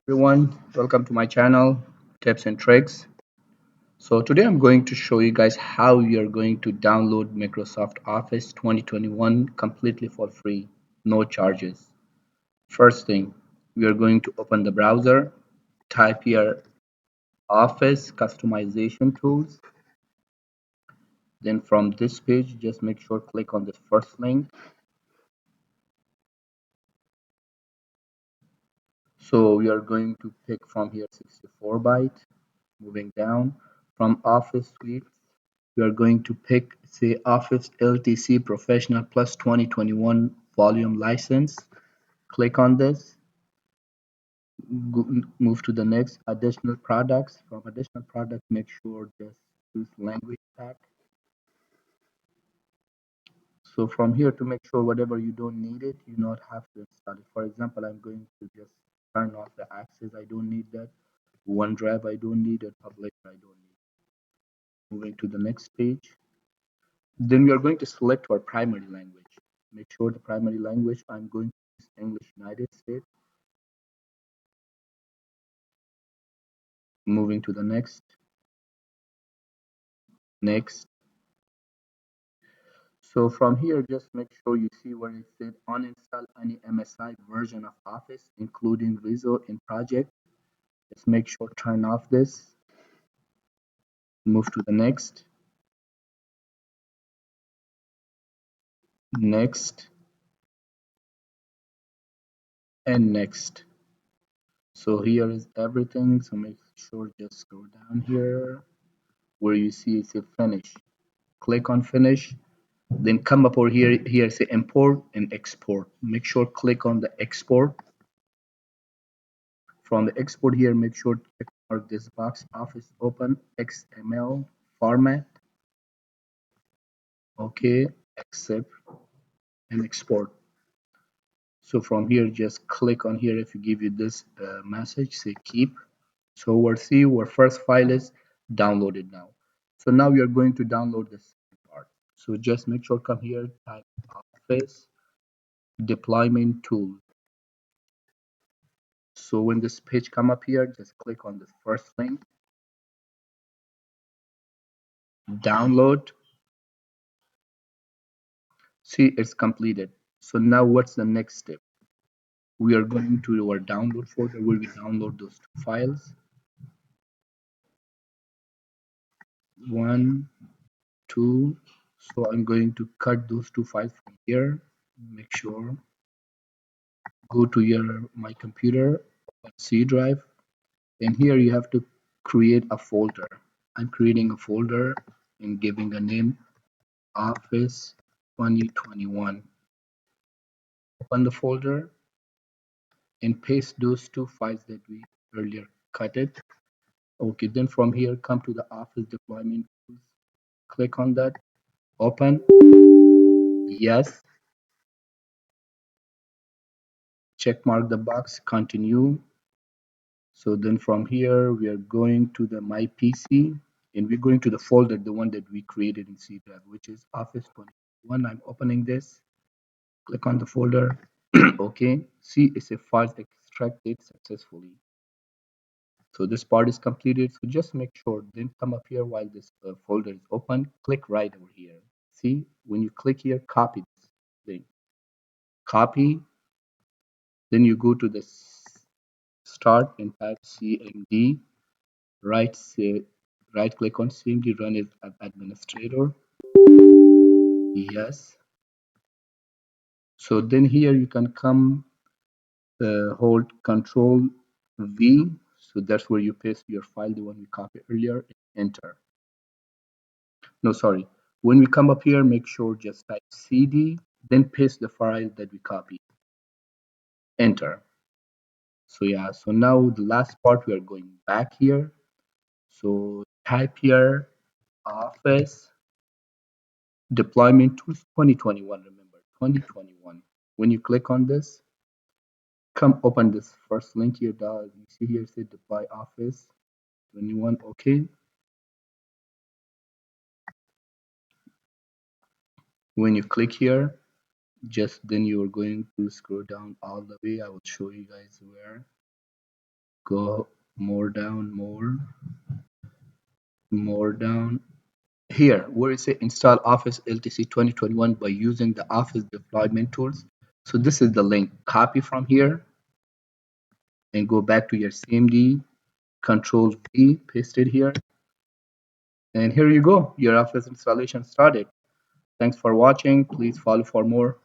Everyone, welcome to my channel, Tips and Tricks. So today I'm going to show you guys how you're going to download Microsoft Office 2021 completely for free, no charges. First thing, we are going to open the browser, type here Office Customization Tools. Then from this page, just make sure click on this first link. So we are going to pick from here 64 byte. Moving down from Office Suite, we are going to pick, say, Office LTC Professional Plus 2021 volume license. Click on this, move to the next additional products. From additional products, make sure just choose language pack. So from here to make sure whatever you don't need it, you not have to install it. For example, I'm going to just turn off the Access. I don't need that. OneDrive, I don't need it. Publisher, I don't need it. Moving to the next page. Then we are going to select our primary language. Make sure the primary language I'm going to use English United States. Moving to the next. So from here, just make sure you see where it said uninstall any MSI version of Office, including Rizzo in project. Just make sure turn off this. Move to the next, and next. So here is everything. So make sure just scroll down here where you see it say finish. Click on finish. Then come up over here say import and export. Make sure click on the export. From the export here, make sure to check mark this box Office Open XML format. Okay, accept and export. So from here, just click on here. If you give you this message, say keep. So we'll see our first file is downloaded now. So now we are going to download the second part. So just make sure come here, type Office deployment tool. So when this page come up here, just click on the first link, download. See, it's completed. So now what's the next step? We are going to our download folder where we download those two files. One, two. So I'm going to cut those two files from here. Make sure. Go to your my computer, C drive, and here you have to create a folder. I'm creating a folder and giving a name Office 2021. Open the folder and paste those two files that we earlier cut it. Okay, then from here come to the Office deployment tools. Click on that, open, yes, check mark the box, continue. So then from here we are going to the my PC and we're going to the folder, the one that we created in C drive, which is Office 2021. I'm opening this, click on the folder. Okay, see it's a file extracted successfully. So this part is completed. So just make sure, then come up here while this folder is open, click right over here. See, when you click here, copy this thing. Copy, then you go to the start and type CMD, right click on CMD, run as administrator. Yes. So then here you can come hold Control V. So that's where you paste your file, the one we copied earlier, enter. No, sorry. When we come up here, make sure just type CD, then paste the file that we copied. Enter. So yeah, so now the last part, we are going back here. So type here Office Deployment Tools 2021, remember, 2021. When you click on this, come open this first link here. You see here, say Deploy Office 21, okay. When you click here, just then you are going to scroll down all the way. I will show you guys where. Go more down, more down. Here, where is it? Install Office LTC 2021 by using the Office deployment tools. So this is the link. Copy from here and go back to your CMD. Control V, paste it here. And here you go. Your Office installation started. Thanks for watching. Please follow for more.